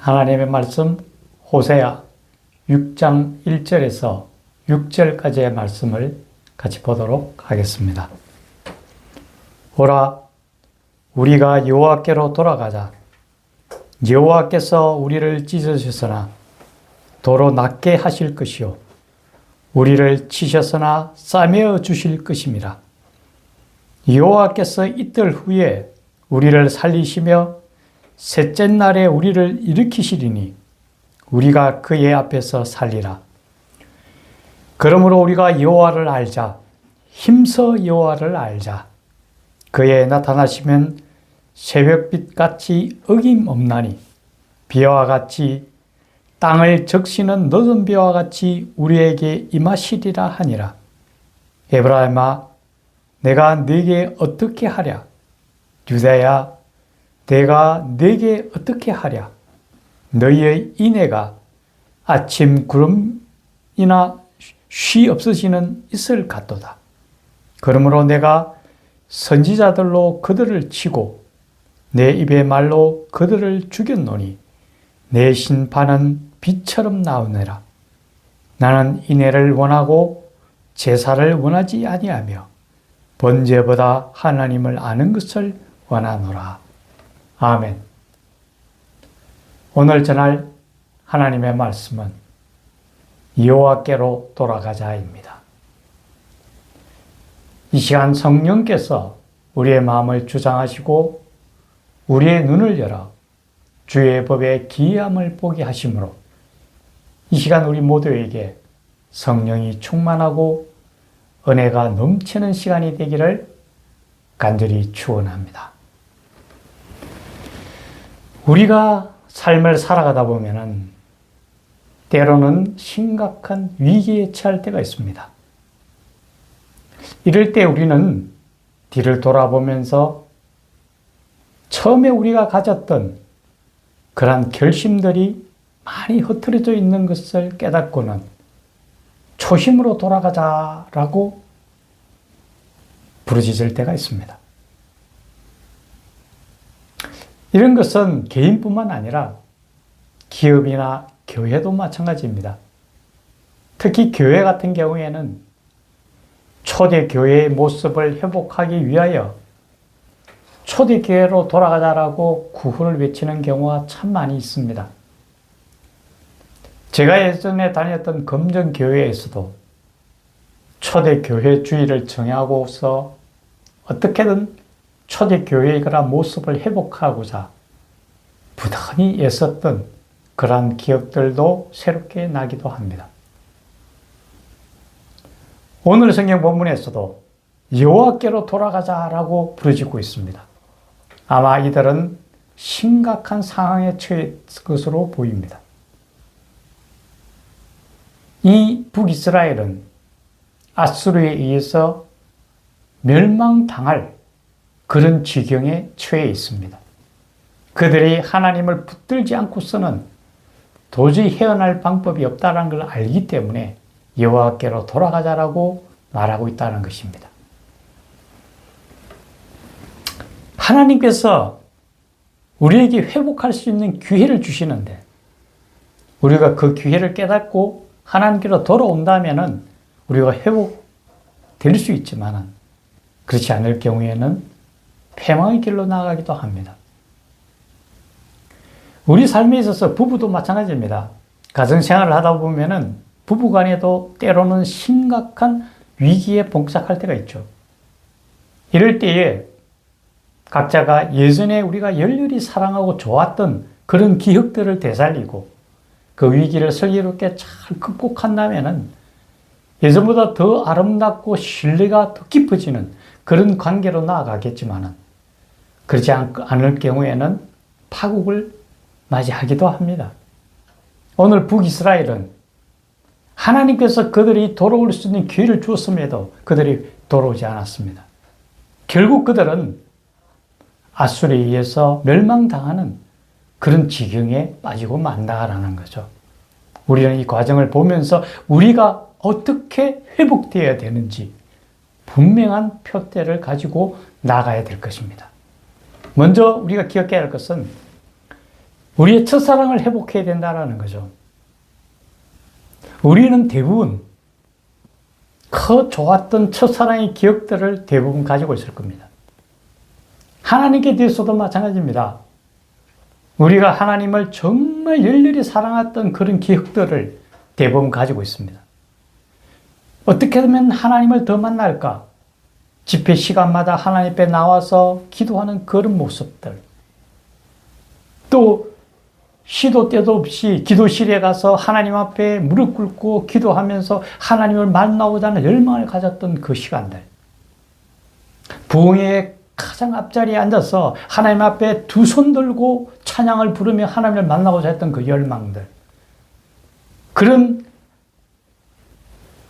하나님의 말씀 호세아 6장 1절에서 6절까지의 말씀을 같이 보도록 하겠습니다. 오라, 우리가 여호와께로 돌아가자. 여호와께서 우리를 찢으셨으나 도로 낮게 하실 것이요 우리를 치셨으나 싸매어 주실 것임이라. 여호와께서 이틀 후에 우리를 살리시며 셋째 날에 우리를 일으키시리니 우리가 그의 앞에서 살리라. 그러므로 우리가 여호와를 알자. 힘써 여호와를 알자. 그의 나타나시면 새벽빛같이 어김없나니 비와 같이 땅을 적시는 늦은 비와 같이 우리에게 임하시리라 하니라. 에브라임아, 내가 네게 어떻게 하랴? 유다야, 내가 네게 어떻게 하랴? 너희의 인애가 아침 구름이나 쉬 없으시는 이슬 같도다. 그러므로 내가 선지자들로 그들을 치고 내 입의 말로 그들을 죽였노니 내 심판은 빛처럼 나오느라. 나는 인애를 원하고 제사를 원하지 아니하며 번제보다 하나님을 아는 것을 원하노라. 아멘. 오늘 전할 하나님의 말씀은 여호와께로 돌아가자입니다. 이 시간 성령께서 우리의 마음을 주장하시고 우리의 눈을 열어 주의 법의 기이함을 보게 하심으로 이 시간 우리 모두에게 성령이 충만하고 은혜가 넘치는 시간이 되기를 간절히 축원합니다. 우리가 삶을 살아가다 보면은 때로는 심각한 위기에 처할 때가 있습니다. 이럴 때 우리는 뒤를 돌아보면서 처음에 우리가 가졌던 그러한 결심들이 많이 흐트러져 있는 것을 깨닫고는 초심으로 돌아가자라고 부르짖을 때가 있습니다. 이런 것은 개인뿐만 아니라 기업이나 교회도 마찬가지입니다. 특히 교회 같은 경우에는 초대교회의 모습을 회복하기 위하여 초대교회로 돌아가자라고 구호를 외치는 경우가 참 많이 있습니다. 제가 예전에 다녔던 검정교회에서도 초대교회주의를 정하고서 어떻게든 초대교회의 그런 모습을 회복하고자 부단히 애썼던 그러한 기억들도 새롭게 나기도 합니다. 오늘 성경 본문에서도 여호와께로 돌아가자라고 부르짖고 있습니다. 아마 이들은 심각한 상황에 처했을 것으로 보입니다. 이 북이스라엘은 아수르에 의해서 멸망당할 그런 지경에 처해 있습니다. 그들이 하나님을 붙들지 않고서는 도저히 헤어날 방법이 없다는 걸 알기 때문에 여호와께로 돌아가자라고 말하고 있다는 것입니다. 하나님께서 우리에게 회복할 수 있는 기회를 주시는데 우리가 그 기회를 깨닫고 하나님께로 돌아온다면 우리가 회복될 수 있지만 그렇지 않을 경우에는 패망의 길로 나아가기도 합니다. 우리 삶에 있어서 부부도 마찬가지입니다. 가정생활을 하다 보면은 부부간에도 때로는 심각한 위기에 봉착할 때가 있죠. 이럴 때에 각자가 예전에 우리가 열렬히 사랑하고 좋았던 그런 기억들을 되살리고 그 위기를 슬기롭게 잘 극복한다면은 예전보다 더 아름답고 신뢰가 더 깊어지는 그런 관계로 나아가겠지만은 그렇지 않을 경우에는 파국을 맞이하기도 합니다. 오늘 북이스라엘은 하나님께서 그들이 돌아올 수 있는 기회를 주었음에도 그들이 돌아오지 않았습니다. 결국 그들은 아수르에 의해서 멸망당하는 그런 지경에 빠지고 만다라는 거죠. 우리는 이 과정을 보면서 우리가 어떻게 회복되어야 되는지 분명한 표대를 가지고 나가야 될 것입니다. 먼저 우리가 기억해야 할 것은 우리의 첫사랑을 회복해야 된다는 거죠. 우리는 대부분 그 좋았던 첫사랑의 기억들을 대부분 가지고 있을 겁니다. 하나님께 대해서도 마찬가지입니다. 우리가 하나님을 정말 열렬히 사랑했던 그런 기억들을 대부분 가지고 있습니다. 어떻게 하면 하나님을 더 만날까? 집회 시간마다 하나님 앞에 나와서 기도하는 그런 모습들. 또 시도 때도 없이 기도실에 가서 하나님 앞에 무릎 꿇고 기도하면서 하나님을 만나고자 하는 열망을 가졌던 그 시간들. 부흥회의 가장 앞자리에 앉아서 하나님 앞에 두 손 들고 찬양을 부르며 하나님을 만나고자 했던 그 열망들. 그런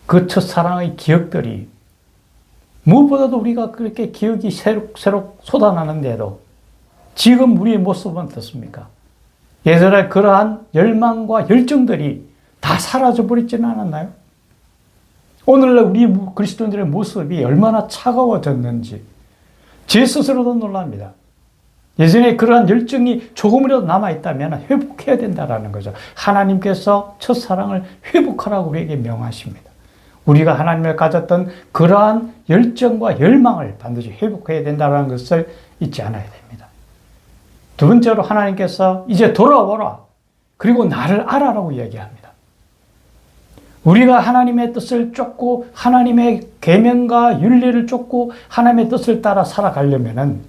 그 첫사랑의 기억들이 무엇보다도 우리가 그렇게 기억이 새록 솟아나는데도 지금 우리의 모습은 어떻습니까? 예전에 그러한 열망과 열정들이 다 사라져버리지는 않았나요? 오늘날 우리 그리스도인들의 모습이 얼마나 차가워졌는지 제 스스로도 놀랍니다. 예전에 그러한 열정이 조금이라도 남아있다면 회복해야 된다는 거죠. 하나님께서 첫사랑을 회복하라고 우리에게 명하십니다. 우리가 하나님을 가졌던 그러한 열정과 열망을 반드시 회복해야 된다는 것을 잊지 않아야 됩니다. 두 번째로 하나님께서 이제 돌아오라. 그리고 나를 알아라고 이야기합니다. 우리가 하나님의 뜻을 쫓고 하나님의 계명과 윤리를 쫓고 하나님의 뜻을 따라 살아가려면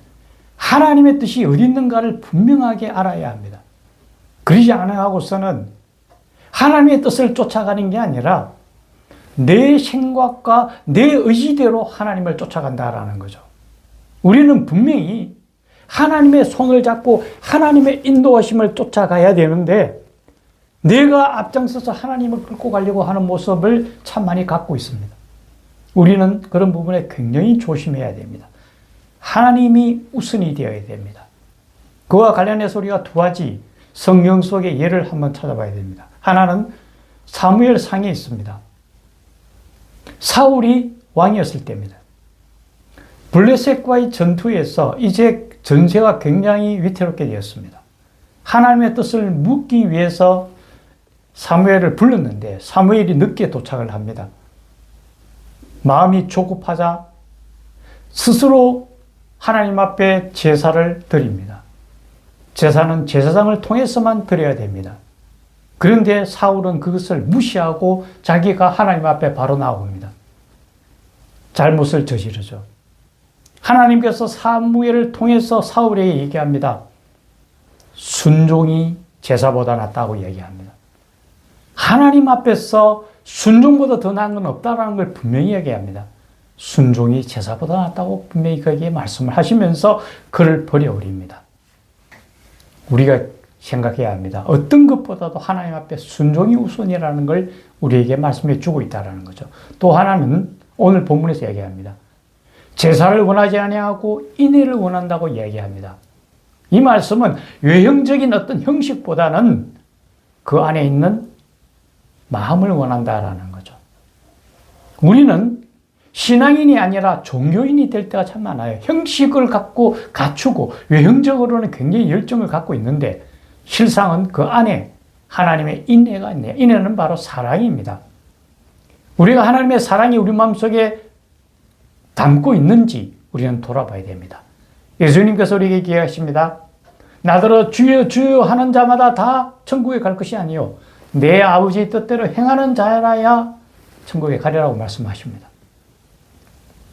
하나님의 뜻이 어디 있는가를 분명하게 알아야 합니다. 그러지 않아하고서는 하나님의 뜻을 쫓아가는 게 아니라 내 생각과 내 의지대로 하나님을 쫓아간다라는 거죠. 우리는 분명히 하나님의 손을 잡고 하나님의 인도하심을 쫓아가야 되는데 내가 앞장서서 하나님을 끌고 가려고 하는 모습을 참 많이 갖고 있습니다. 우리는 그런 부분에 굉장히 조심해야 됩니다. 하나님이 우선이 되어야 됩니다. 그와 관련해서 우리가 두 가지 성경 속의 예를 한번 찾아봐야 됩니다. 하나는 사무엘상에 있습니다. 사울이 왕이었을 때입니다. 블레셋과의 전투에서 이제 전세가 굉장히 위태롭게 되었습니다. 하나님의 뜻을 묻기 위해서 사무엘을 불렀는데 사무엘이 늦게 도착을 합니다. 마음이 조급하자 스스로 하나님 앞에 제사를 드립니다. 제사는 제사장을 통해서만 드려야 됩니다. 그런데 사울은 그것을 무시하고 자기가 하나님 앞에 바로 나옵니다. 잘못을 저지르죠. 하나님께서 사무엘을 통해서 사울에게 얘기합니다. 순종이 제사보다 낫다고 얘기합니다. 하나님 앞에서 순종보다 더 나은 건 없다는 걸 분명히 얘기합니다. 순종이 제사보다 낫다고 분명히 그에게 말씀을 하시면서 그를 버려버립니다. 우리가 생각해야 합니다. 어떤 것보다도 하나님 앞에 순종이 우선이라는 걸 우리에게 말씀해 주고 있다는 거죠. 또 하나는 오늘 본문에서 얘기합니다. 제사를 원하지 아니하고 인애를 원한다고 이야기합니다. 이 말씀은 외형적인 어떤 형식보다는 그 안에 있는 마음을 원한다라는 거죠. 우리는 신앙인이 아니라 종교인이 될 때가 참 많아요. 형식을 갖고 갖추고 외형적으로는 굉장히 열정을 갖고 있는데 실상은 그 안에 하나님의 인애가 있네요. 인애는 바로 사랑입니다. 우리가 하나님의 사랑이 우리 마음속에 담고 있는지 우리는 돌아봐야 됩니다. 예수님께서 우리에게 얘기하십니다. 나더러 주여 주여 하는 자마다 다 천국에 갈 것이 아니요 내 아버지의 뜻대로 행하는 자라야 천국에 가리라고 말씀하십니다.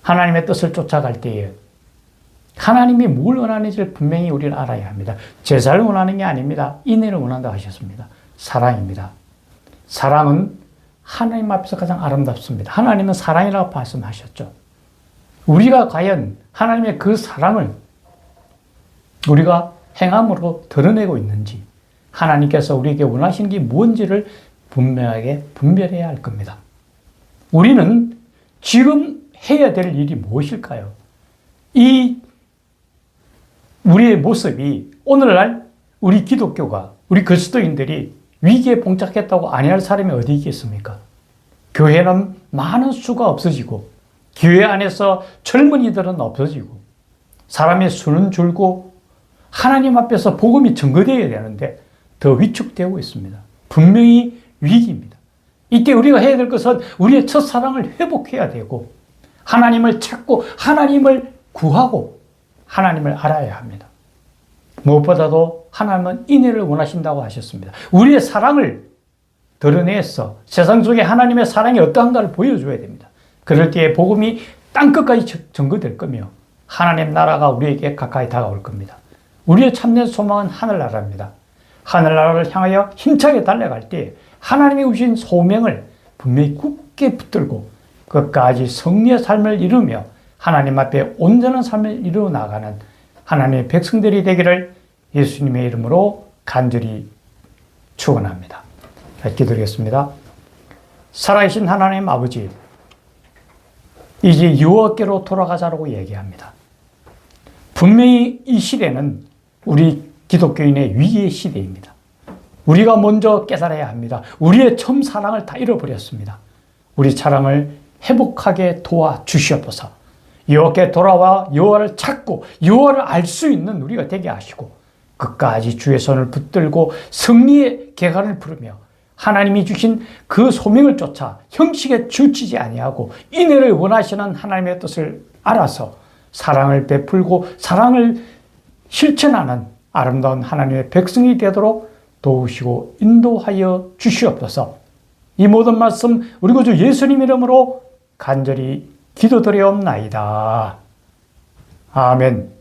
하나님의 뜻을 쫓아갈 때에 하나님이 뭘 원하는지를 분명히 우리는 알아야 합니다. 제사를 원하는 게 아닙니다. 인애를 원한다고 하셨습니다. 사랑입니다. 사랑은 하나님 앞에서 가장 아름답습니다. 하나님은 사랑이라고 말씀하셨죠. 우리가 과연 하나님의 그 사랑을 우리가 행함으로 드러내고 있는지 하나님께서 우리에게 원하시는 게 뭔지를 분명하게 분별해야 할 겁니다. 우리는 지금 해야 될 일이 무엇일까요? 이 우리의 모습이 오늘날 우리 기독교가 우리 그리스도인들이 위기에 봉착했다고 아니할 사람이 어디 있겠습니까? 교회는 많은 수가 없어지고 교회 안에서 젊은이들은 없어지고 사람의 수는 줄고 하나님 앞에서 복음이 증거되어야 되는데 더 위축되고 있습니다. 분명히 위기입니다. 이때 우리가 해야 될 것은 우리의 첫사랑을 회복해야 되고 하나님을 찾고 하나님을 구하고 하나님을 알아야 합니다. 무엇보다도 하나님은 인애를 원하신다고 하셨습니다. 우리의 사랑을 드러내서 세상 속에 하나님의 사랑이 어떠한가를 보여줘야 됩니다. 그럴 때에 복음이 땅끝까지 전거될 거며 하나님 나라가 우리에게 가까이 다가올 겁니다. 우리의 참된 소망은 하늘나라입니다. 하늘나라를 향하여 힘차게 달려갈 때 하나님이 주신 소명을 분명히 굳게 붙들고 끝까지 승리의 삶을 이루며 하나님 앞에 온전한 삶을 이루어 나가는 하나님의 백성들이 되기를 예수님의 이름으로 간절히 축원합니다. 기도드리겠습니다. 살아계신 하나님 아버지, 이제 여호와께로 돌아가자라고 얘기합니다. 분명히 이 시대는 우리 기독교인의 위기의 시대입니다. 우리가 먼저 깨달아야 합니다. 우리의 처음 사랑을 다 잃어버렸습니다. 우리 사랑을 회복하게 도와주시옵소서. 여호와께 돌아와 여호와를 찾고 여호와를 알 수 있는 우리가 되게 하시고 끝까지 주의 손을 붙들고 승리의 계간을 부르며 하나님이 주신 그 소명을 쫓아 형식에 치우치지 아니하고 인애를 원하시는 하나님의 뜻을 알아서 사랑을 베풀고 사랑을 실천하는 아름다운 하나님의 백성이 되도록 도우시고 인도하여 주시옵소서. 이 모든 말씀 우리 구주 예수님 이름으로 간절히 기도드리옵나이다. 아멘.